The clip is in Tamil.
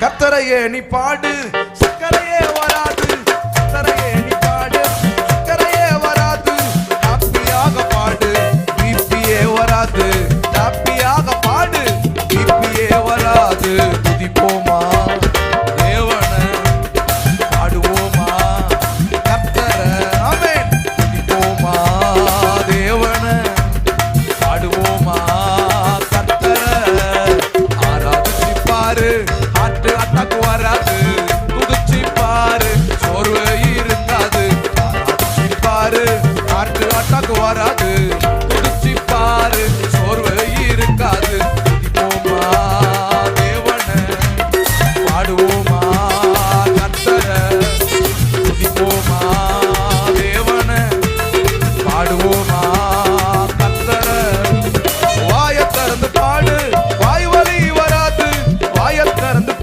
கர்த்தரையே நீ பாடு, சக்கரையே வராது. கர்த்தரையே நீ பாடு, சக்கரையே வராது. ஹாப்பியாக பாடு, பிபியே வராது. ஹாப்பியாக பாடு, பிபியே வராது. துதிப்போமா தேவனை, பாடுவோமா கர்த்தரை. ஆமென். துதிப்போமா தேவனை, பாடுவோமா கர்த்தரை. ஆராதிச்சு பாரு, ஹார்ட் அட்டாக் வராது.